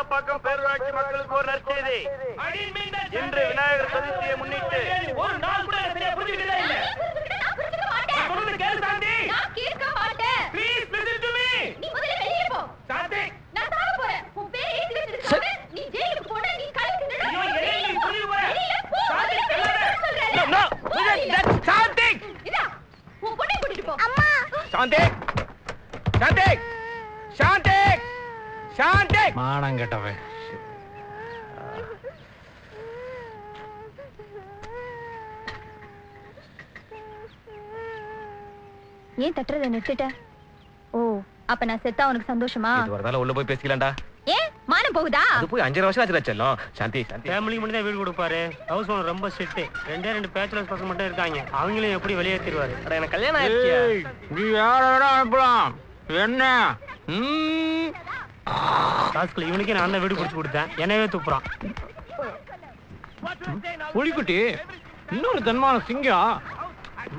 கோடம்பாக்கம் பேரூராட்சி மக்களுக்கு ஒரு நற்செய்தி. இன்று விநாயகர் சதுர்த்தியை முன்னிட்டு ஒரு நாள் கூட சரியா புரிஞ்சுக்கிட்டே இல்ல. நான் சொல்றது கேளு சாந்தி. நான் கேட்க மாட்டேன். Please listen to me. நீ முதல்ல வெளிய போ. சாந்தி, நான் சாக போறேன். உன் பேர் ஏத்தி வச்சிருக்காங்க. நீ ஜெயிலுக்கு போனா நீ கழுத்து நடு. ஐயோ ஏன் நீ புரிய போற? வெளிய போ. சாந்தி சொல்றேன். நோ சாந்தி. இதா. உன் பொண்ணை கூட்டிட்டு போ. அம்மா. சாந்தி. சாந்தி. சாந்தி. சாந்தி. மானம் கெட்டவன். ஏன் தட்டுறத நிறுத்திட்ட? ஓ, அப்ப நான் செத்தா உனக்கு சந்தோஷமா? இது வரதால உள்ள போய் பேசிக்கலாம்டா. ஏன் மானம் போகுதா? அது போய் 5 வருஷம் ஆச்சு செல்லம். சாந்தி சாந்தி. ஃபேமிலி மட்டும் தான் வீடு கொடுப்பாரு. ஹவுஸ் ஓனர் ரொம்ப ஸ்ட்ரிக்ட். 2 பேச்சுலர்ஸ் பசங்க மட்டும் இருக்காங்க. அவங்களையும் எப்படி வெளியேற்றிடுவாரு? அட எனக்கு கல்யாணம் ஆயிடுச்சு. நீ யாரோட அனுப்பலாம்? என்ன காசுக்குள்ள இவனுக்கே நான் தான் வீடு பிடிச்சி கொடுத்தேன். என்னவே துப்புறான். புலிக்குட்டி இன்னொரு தன்மான சிங்கம்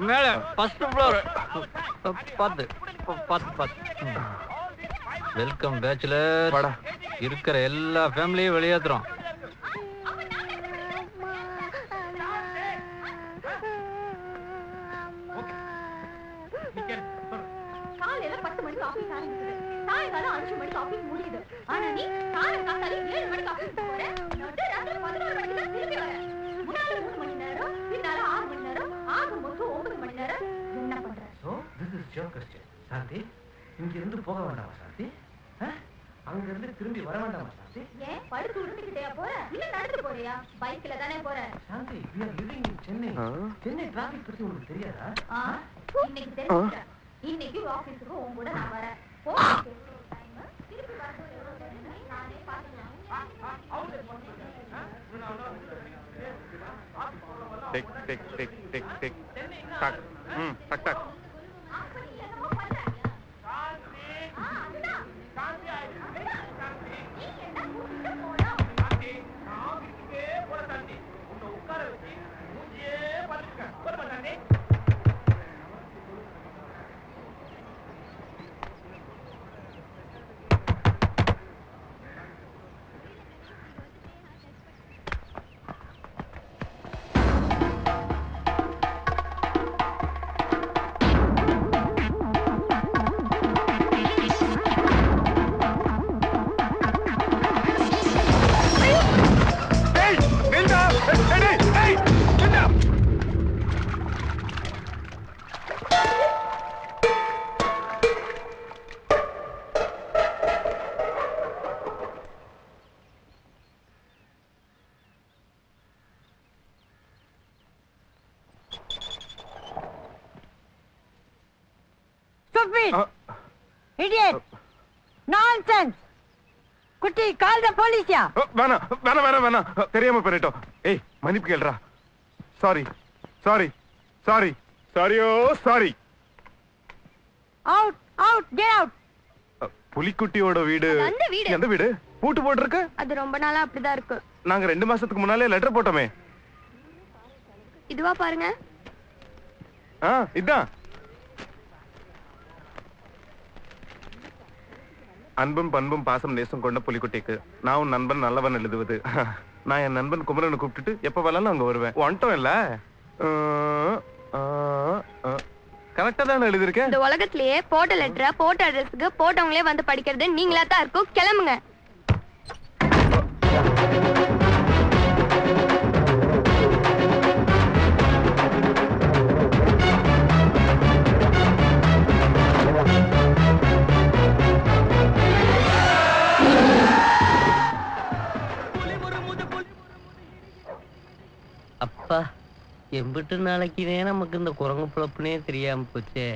மேல ஃபர்ஸ்ட் ஃப்ளோர். பார்த்து வெல்கம் பேச்சுலர். இருக்கிற எல்லா ஃபேமிலியும் வெளியேற்றுறோம். காலையில 10 மணிக்கு ஆபீஸ் ஆரம்பிக்குது. சாயங்காலம் 5 மணிக்கு ஆபீஸ் முடியுது. ஆனா நீ காலையில 7 மணிக்கு ஆபீஸ் போற. நடு ராத்திரி 11 மணிக்கு தான் திரும்பி வர. முன்னால 3 மணி நேரம், பின்னால 6 மணி நேரம், ஆக மொத்தம் 9 மணி நேரம். என்ன பண்ற? So this is your question. Shanti, இங்க இருந்து போக வேண்டாமா சாந்தி? அங்க இருந்து திரும்பி வர வேண்டாமா சாந்தி? ஏன் படுத்து உருட்டிக்கிட்டே போற? இல்ல நடந்து போறியா? பைக்ல தானே போற. சாந்தி, we are living in Chennai. Chennai traffic பத்தி உங்களுக்கு தெரியாதா? இன்னைக்கு தெரிஞ்சா. இன்னைக்கு ஆபீஸ்க்கு உன் கூட நான் வரேன். போ. திருப்பி வரது நானே பாத்துக்கலாம். Tick tick tick tick tick tock. Tock tock. Idiot! Nonsense! குட்டி, call the police. வேணாம் தெரியாம பண்ணிட்டோம். ஏய், மன்னிப்பு கேளுடா. சாரி. Out, get out. புலிக்குட்டியோட வீடு எந்த வீடு? பூட்டு போட்டுருக்கு. அது ரொம்ப நாளா அப்படிதான் இருக்கு. நாங்க 2 மாசத்துக்கு முன்னாலே லெட்டர் போட்டோமே. இதுவா பாருங்க. இதான். அன்பும் பண்பும் பாசம் நேசம் கொண்ட புலிக்குட்டிக்கு நான் உன் நண்பன் நல்லவன் எழுதுவது. நான் என் நண்பன் குமரனை கூப்பிட்டுட்டு எப்ப வரலாம் அங்க வருவேன். வந்துட்டோம் இல்ல? கரெக்டா தான் எழுதிருக்கேன். இந்த உலகத்திலேயே போட்ட லெட்டரை போட்ட அட்ரஸ்க்கு போட்டவங்களே வந்து படிக்கிறது நீங்களா தான் இருக்கும். கிளம்புங்க. அப்பா, எம்பிட்டு நாளைக்குதே நமக்கு இந்த குரங்கு புழப்புனே தெரியாம போச்சே.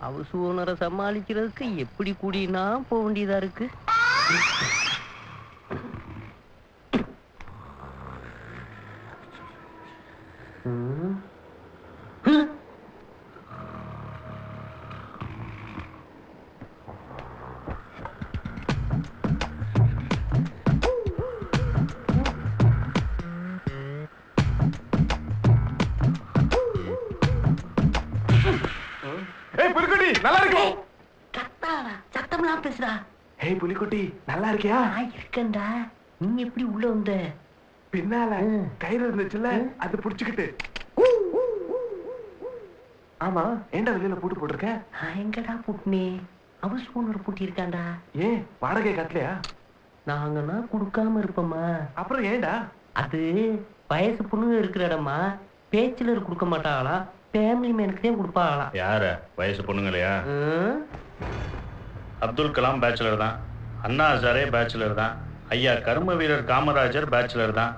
ஹவுஸ் ஓனரை சமாளிக்கிறதுக்கு எப்படி கூடினா போக வேண்டியதா இருக்கு. நல்லா இருக்கு. சத்தம்லாம் பேசுறா. ஹே புலிக்குட்டி நல்லா இருக்கியா? நான் இருக்கேன்டா. நீ எப்படி உள்ள வந்த? பின்னால கயிறு இருந்துச்சுல்ல, அது புடிச்சுக்கிட்டு. ஆமா, ஏன்டா வெளியில பூட்டு போட்டிருக்க? நான் எங்கடா பூட்டினே? ஹவுஸ் ஓனர் பூட்டி இருக்காண்டா. ஏன் வாடகை கட்டலையா? நாங்கன்னா கொடுக்காம இருப்போமா? அப்புறம் ஏன்டா? அது வயசு பொண்ணு இருக்கிற இடமா, பேச்சுலர் கொடுக்க மாட்டாங்களா, ஃபேமிலி மேனுக்கு தான் கொடுப்பாங்களா? யார வயசு பொண்ணுங்களையா? அப்துல் கலாம் பேச்சுலர் தான், அண்ணா ஹசாரே பேச்சுலர் தான், ஐயா கர்ம வீரர் காமராஜர் பேச்சுலர் தான்,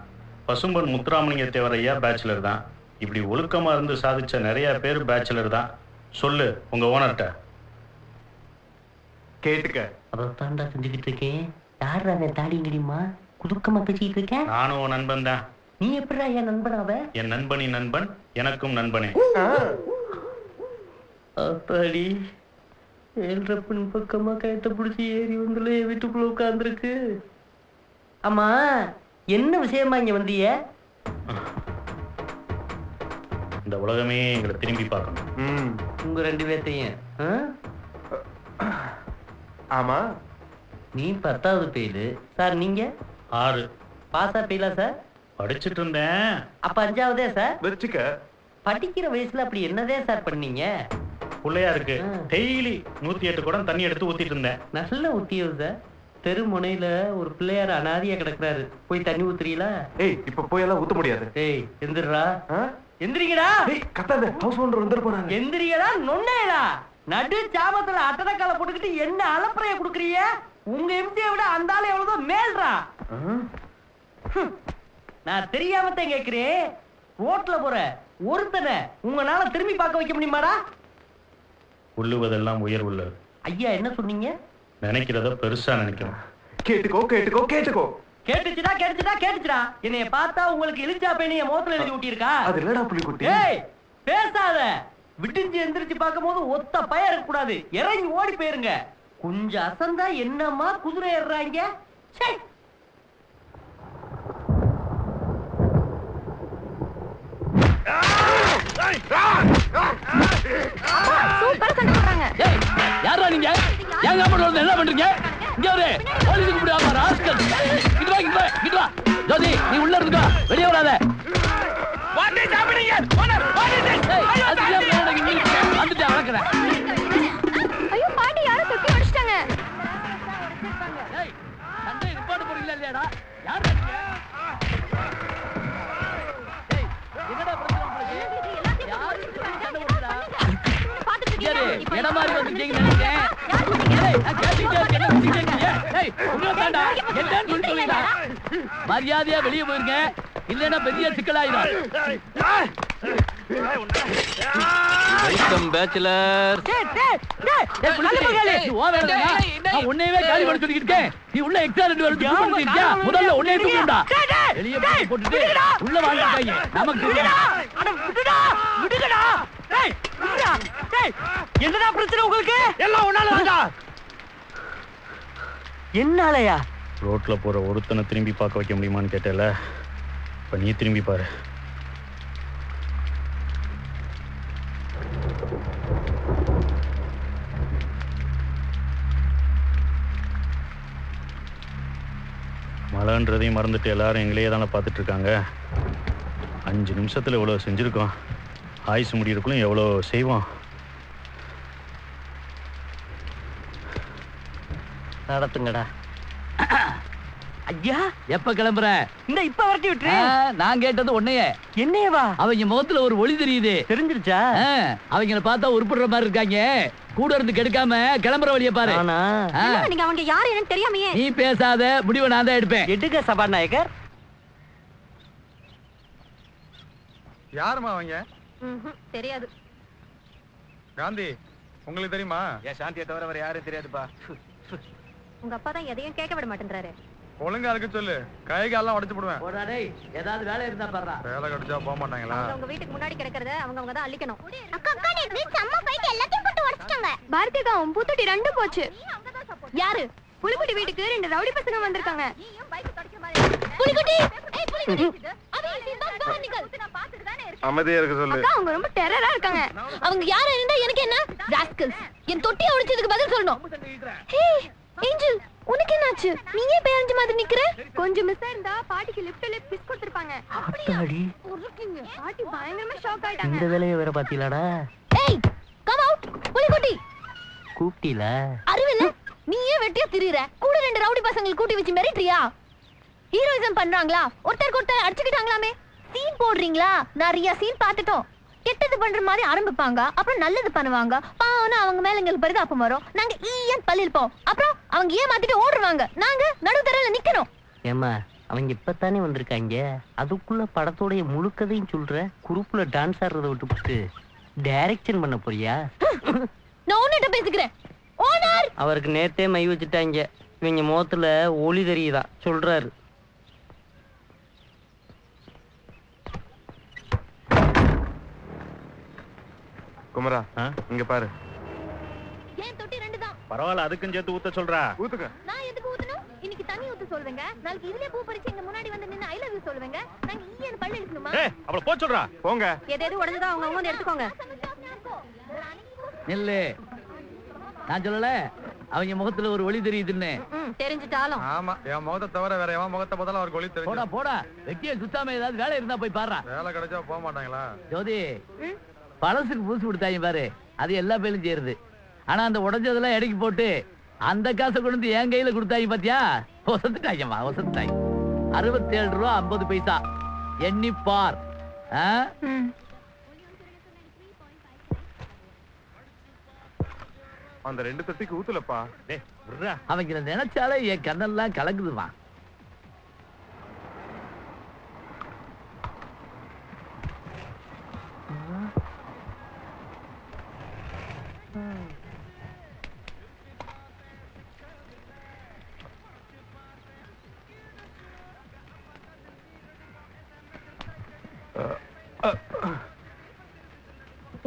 பசும்பன் முத்துராமலிங்க தேவர் ஐயா பேச்சுலர் தான். இப்படி ஒழுக்கமா இருந்து சாதிச்ச நிறைய பேர் பேச்சுலர் தான். சொல்லு உங்க ஓனர்கிட்ட. கேட்டுக்க. அதைத்தாண்டா செஞ்சுக்கிட்டு இருக்கேன். யார் அந்த தாடிங்கடிமா குதுக்கமா பேசிக்கிட்டு இருக்கேன்? நானும் உன் நண்பன் தான். நீ எப்படிடா என் நண்பனாவ? என் நண்பனின் நண்பன் எனக்கும் நண்பனே. அப்பாடி, ஏழ்ற பின் பக்கமா கயத்தை பிடிச்சி ஏறி வந்துல வீட்டுக்குள்ள உட்காந்துருக்கு. ஆமா, என்ன விஷயமா இங்க வந்திய? இந்த உலகமே எங்களை திரும்பி பார்க்கணும். உங்க ரெண்டு பேர்த்தையும். ஆமா, நீ 10வது பெயிலு சார், நீங்க 6 பாஸா பெயிலா சார்? படிச்சுட்டு இருந்தேன். அப்ப 5வதே சார்? வச்சுக்க. படிக்கிற வயசுல அப்படி என்னதே சார் பண்ணீங்க? பிள்ளையா இருக்கு, டெய்லி 108 குடம் தண்ணி எடுத்து ஊத்திட்டு இருந்தேன். நல்ல ஊத்தியது சார். தெரு முனையில ஒரு பிள்ளையார் அனாதியா கிடக்குறாரு, போய் தண்ணி ஊத்துறீங்களா? ஏய், இப்ப போய் எல்லாம் ஊத்த முடியாது. ஏய் எந்திரா, எந்திரிங்கடா. ஏய் கத்தாத, ஹவுஸ் ஓனர் வந்துட்டு போறாங்க. எந்திரிங்கடா, நொன்னேடா. நடு ஜாமத்துல அட்டடக்கால போட்டுக்கிட்டு என்ன அலப்பறைய குடுக்குறீங்க? உங்க எம்டியை விட அந்த ஆளு எவ்வளவு மேல்றா. நான் தெரியாமத்தான் கேக்குறேன். ரோட்ல போற ஒருத்தனை உங்களால திரும்பி பார்க்க வைக்க முடியுமாடா? உள்ளுவதெல்லாம் உயர் உள்ளது. ஐயா என்ன சொன்னீங்க? நினைக்கிறத பெருசா நினைக்கிறோம். கேட்டுக்கோ கேட்டுக்கோ கேட்டுக்கோ. கேட்டுச்சுடா. என்னைய பார்த்தா உங்களுக்கு இழிச்சா பேணிய மோத்துல எழுதி ஊட்டியிருக்கா? அது இல்லடா புலிக்குட்டி. ஏய் பேசாத. விடிஞ்சு எந்திரிச்சு பார்க்கும் போது ஒத்த பய இருக்க கூடாது, இறங்கி ஓடி போயிருங்க. கொஞ்சம் அசந்தா என்னமா குதிரை ஏறுறாங்க. சூப்பரா சண்டை போடுறாங்க. யாரா நீங்க? ஏன் காம்பவுண்ட் வந்து என்ன பண்றீங்க? இங்க வர போலீஸ்க்கு முடியாம ராஸ்கல். இங்க வா. ஜோதி நீ உள்ள இருந்துக்கோ, வெளிய வராத. வாடி சாப்பிடுங்க. ஓனர் வாடி. ஏய் அது ஏன் நீ வந்துட்டு அடக்குற? ஐயோ பாண்டி, யாரோ தொட்டி அடிச்சிட்டாங்க. ஏய் சண்டை ரிப்போர்ட் போறீங்களா இல்லையாடா? யார் நீங்க? ஏய் என்னடா பிரச்சனை உங்களுக்கு? யாரு சண்டை போடுறா? என்ன மாதிரி வந்துட்டீங்க நினைச்சேன். மரியாதையா வெளியே போயிருங்க, இல்லன்னா பெரிய சிக்கலாயிரும். உன்னையவே காலி பண்ண சொல்லிட்டு இருக்கேன். நீ உள்ள எக்ஸ்ட்ரா 2 வருஷம் முதல்ல உன்னைய தூக்குடா. வெளியே போட்டுட்டு உள்ள வாங்கிட்டாங்க. நமக்கு என்னடா பிரச்சனை உங்களுக்கு? எல்லாம் ஒன்னால என்னாலயா? ரோட்ல போற ஒருத்தனை திரும்பி பார்க்க வைக்க முடியுமான்னு கேட்டல, இப்ப நீ திரும்பி பாரு. மழைன்றதையும் மறந்துட்டு எல்லாரும் எங்களையே தானே பார்த்துட்டு இருக்காங்க. 5 நிமிஷத்துல எவ்வளவு செஞ்சிருக்கோம், ஆயுசு முடியறதுக்குள்ள எவ்வளோ செய்வோம். நடத்துங்கடா. ஐயா எப்ப கிளம்புற? இந்த இப்ப வரட்டி விட்டுரு. நான் கேட்டது உன்னையே. என்னையவா? அவங்க முகத்துல ஒரு ஒளி தெரியுது. தெரிஞ்சிருச்சா? அவங்கள பார்த்தா உருப்படுற மாதிரி இருக்காங்க. கூட இருந்து கெடுக்காம கிளம்புற வழிய பாரு. நீங்க அவங்க யாரு என்னன்னு தெரியாமையே. நீ பேசாத, முடிவை நான் தான் எடுப்பேன். எடுக்க சபாநாயகர். யாருமா அவங்க? தெரியாது. காந்தி உங்களுக்கு தெரியுமா? ஏன் சாந்தியை தவிர வேற யாரும் தெரியாதுப்பா. உங்க அப்பா தான் எதையும் கேட்க விட மாட்டேன்றாரு. ஒழுங்கா இருக்கு சொல்லு, கை காலெல்லாம் உடைச்சு போடுவேன். போடா டேய், ஏதாவது வேலை இருந்தா பாருடா. வேலை கிடைச்சா போக மாட்டாங்களா? உங்க வீட்டுக்கு முன்னாடி கிடக்கிறத அவங்க தான் அள்ளிக்கணும். அக்கா நீ அம்மா போயிட்டு எல்லாத்தையும் போட்டு உடைச்சிட்டாங்க. பாரதி அக்கா உன் பூத்தொட்டி 2 போச்சு. யாரு? புலிக்குட்டி வீட்டுக்கு 2 ரவுடி பசங்க வந்திருக்காங்க. நீயும் பைக் தொடக்கிற மாதிரி. புலிக்குட்டி, ஏய் புலிக்குட்டி. அவன் சிந்தாஸ் கவனிக்கல். நான் பாத்துட்டு தானே இருக்கேன். அமைதியா இருக்க சொல்லு. அக்கா அவங்க ரொம்ப டெரரா இருக்காங்க. அவங்க யாரா இருந்தா எனக்கு என்ன? ராஸ்கல்ஸ். என் தொட்டியை உடைச்சதுக்கு பதில் சொல்லணும். ஹே ஏஞ்சல், உனக்கு என்னாச்சு? நீ ஏன் பேரஞ்ச மாதிரி நிக்கிற? கொஞ்சம் மிஸ் இருந்தா பாட்டிக்கு லிஃப்ட்ல பிஸ் கொடுத்திருப்பாங்க. அத்தாடி உருக்கிங்க. பாட்டி பயங்கரமா ஷாக் ஆயிட்டாங்க. இந்த வேலையை வேற பாத்தீங்களாடா? ஏய் கம் அவுட். புலிகுட்டி கூப்பிட்டீல? அறிவில்ல? நீ ஏன் வெட்டியா திரியற? கூட ரெண்டு ரவுடி பசங்களை கூட்டி வச்சு மிரட்டறியா? ஹீரோயிசம் பண்றாங்களா? ஒருத்தருக்கு ஒருத்தர் அடிச்சுக்கிட்டாங்களாமே. சீன் போடுறீங்களா? நிறைய சீன் பார்த்துட்டோம். கெட்டது பண்ற மாதிரி ஆரம்பிப்பாங்க, அப்புறம் நல்லது பண்ணுவாங்க. பாவனா அவங்க மேல எங்களுக்கு பரிதாபம் வரும். நாங்க ஈயன் பல்லிருப்போம். அப்புறம் அவங்க ஏமாத்திட்டு ஓடுவாங்க. நாங்க நடுத்தரல நிக்கணும். ஏமா அவங்க இப்பத்தானே வந்திருக்காங்க, அதுக்குள்ள படத்தோடைய முழு கதையும் சொல்ற? குரூப்ல டான்ஸ் ஆடுறத விட்டுவிட்டு டைரக்ஷன் பண்ண போறியா? நான் உன்னிட்ட பேசிக்கிறேன். ஓனர் அவருக்கு நேத்தே மை வச்சுட்டாங்க. இவங்க முகத்துல ஒளி தெரியுதா சொல்றாரு. குமரா இங்க பாரு. ஏன் தொட்டி ரெண்டு தான்? பரவாயில்ல, அதுக்கும் சேர்த்து ஊத்த சொல்றா. ஊத்துங்க. நான் எதுக்கு ஊத்தணும்? இன்னைக்கு தண்ணி ஊத்த சொல்லுங்க. நாளைக்கு இதுலயே பூ பறிச்சு எங்க முன்னாடி வந்து நின்னு ஐ லவ் யூ சொல்லுங்க. நாங்க ஈயன் பல்ல இழுக்கணுமா? அவள போ சொல்றா. போங்க. எது உடைஞ்சதோ அவங்க வந்து எடுத்துக்கோங்க. நில்லு. நான் சொல்லல அவங்க முகத்துல ஒரு ஒளி தெரியுதுன்னு. தெரிஞ்சிட்டாலும் ஆமா, என் முகத்தை தவிர வேற எவன் முகத்தை பார்த்தாலும் அவருக்கு ஒளி தெரியும். போடா போடா, வெட்டிய சுத்தாம ஏதாவது வேலை இருந்தா போய் பாடுறா. வேலை கிடைச்சா போக மாட்டாங்களா? ஜோதி, பழசுக்கு புதுசு கொடுத்தாங்க பாரு, அது எல்லா பேரும் சேருது. ஆனா அந்த உடைஞ்சதெல்லாம் எடைக்கு போட்டு அந்த காசை கொண்டு வந்து என் கையில கொடுத்தாங்க பாத்தியா? ஒசத்துட்டாங்கம்மா, ஒசத்துட்டாங்க. 67 ரூபா 50 பைசா. எண்ணி பார். அந்த ரெண்டு தட்டிக்கு ஊத்துலப்பா. அவங்க நினைச்சாலே என் கண்ணெல்லாம் கலங்குதுமா.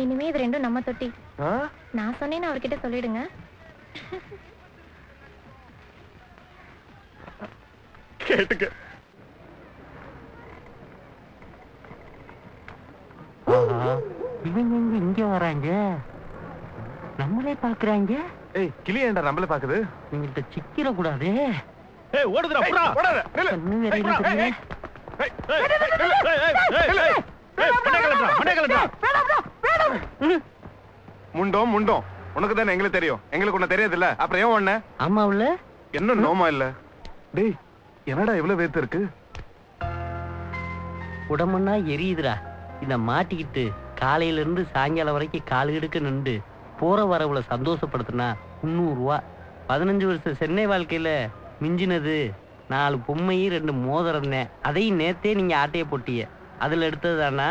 இனிமே இது ரெண்டும் நம்ம தொட்டி. நான் சொன்னேன்னு அவர்கிட்ட சொல்லிடுங்க. கேட்டுக்க. இவங்க இங்க வராங்க, நம்மளே பாக்குறாங்க. ஏய், கிளி ஏன்டா நம்மள பாக்குது? இவங்கிட்ட சிக்கிர கூடாது. ஏய் ஓடுதுடா, புறா. ஓடாத. நில்லு. கண்ணு வேறையில தெரியல. முண்டோம் முண்டோம். உனக்கு தானே எங்களுக்கு தெரியும், எங்களுக்கு ஒண்ணு தெரியாது இல்ல. அப்புறம் ஏன் ஒண்ணு? ஆமா உள்ள என்ன நோமா இல்ல? டேய், என்னடா இவ்வளவு வேத்து இருக்கு? உடம்புன்னா எரியுதுடா. இத மாட்டிக்கிட்டு காலையில இருந்து சாயங்காலம் வரைக்கும் கால் எடுக்க நின்று போற வரவுல சந்தோஷப்படுத்தினா 300 ரூபா. 15 வருஷம் சென்னை வாழ்க்கையில மிஞ்சினது 4 பொம்மை 2 மோதிரம். அதையும் நேத்தே நீங்க ஆட்டைய போட்டிய, அதுல எடுத்ததுதானா?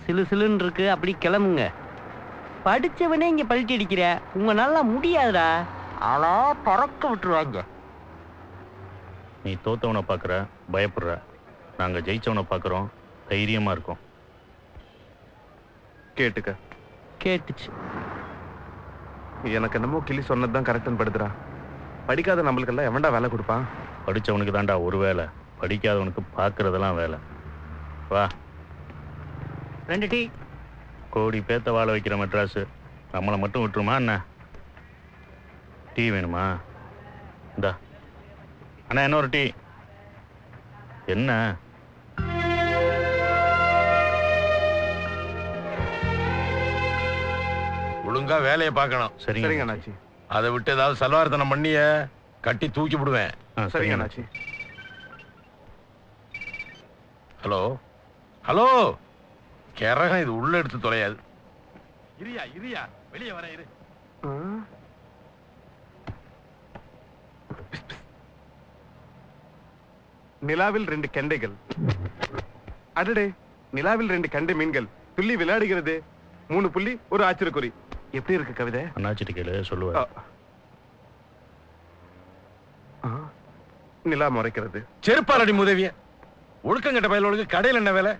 சிலு சிலுன்னு இருக்கு. அப்படி கிளம்புங்க. படிச்சவனே இங்க பல்ட்டி அடிக்கிற, உங்க நல்லா முடியாதுடா. ஆளா பறக்க விட்டுருவாங்க. நீ தோத்தவனை பாக்குற, பயப்படுற. நாங்க ஜெயிச்சவனை பாக்குறோம், தைரியமா இருக்கோம். கேட்டுக்க. கேட்டுச்சு. எனக்கு என்னமோ கிளி சொன்னதுதான் கரெக்ட்னு படுத்துறா. படிக்காத நம்மளுக்கெல்லாம் எவன்டா வேலை கொடுப்பான்? படிச்சவனுக்கு தாண்டா ஒரு வேலை, படிக்காதவனுக்கு பாக்குறதெல்லாம் வேலை. வா. 2 டீ. கோடி பேத்த வாழ வைக்கிற மெட்ராஸ் நம்மளை மட்டும் விட்டுருமா என்ன? டீ வேணுமா? இந்தா அண்ணா, என்ன ஒரு டீ. என்ன ஒழுங்கா வேலையை பார்க்கணும். சரிங்க அண்ணாச்சி. அதை விட்டு ஏதாவது சலவாரத்தனம் பண்ணிய கட்டி தூக்கி விடுவேன். சரிங்க அண்ணாச்சி. ஹலோ ஹலோ, கரகம் இது உள்ள எடுத்து தொலையாது. இரியா இரியா, வெளியே வர இரு. நிலாவில் 2 கெண்டைகள். அடடே, நிலாவில் 2 கெண்டை மீன்கள் துள்ளி விளையாடுகிறது. 3 புள்ளி, ஒரு ஆச்சரியக்குறி. எப்படி இருக்கு கவிதை? அண்ணாச்சிட்டு கேளு, சொல்லுவார். நிலா முறைக்கிறது. செருப்பாரடி முதவிய ஒழுக்கங்கட்ட பயலோளுக்கு கடையில் என்ன வேலை?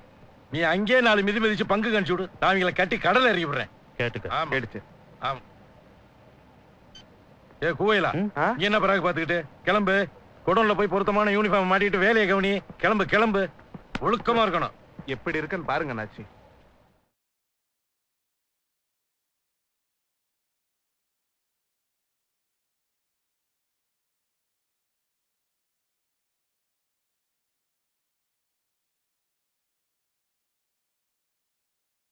நீ அங்கே 4 மிதி மிதிச்சு பங்கு கணிச்சு விடு. நான் இவங்களை கட்டி கடலை எறிய விடுறேன். கேட்டுக்க. கேட்டுச்சு. ஆமா. ஏ கூவையிலா, நீ என்ன பிறகு பாத்துக்கிட்டு கிளம்பு. குடோன்ல போய் பொருத்தமான யூனிஃபார்ம் மாட்டிட்டு வேலையை கவனி. கிளம்பு கிளம்பு, ஒழுக்கமா இருக்கணும். எப்படி இருக்குன்னு பாருங்க அண்ணாச்சி.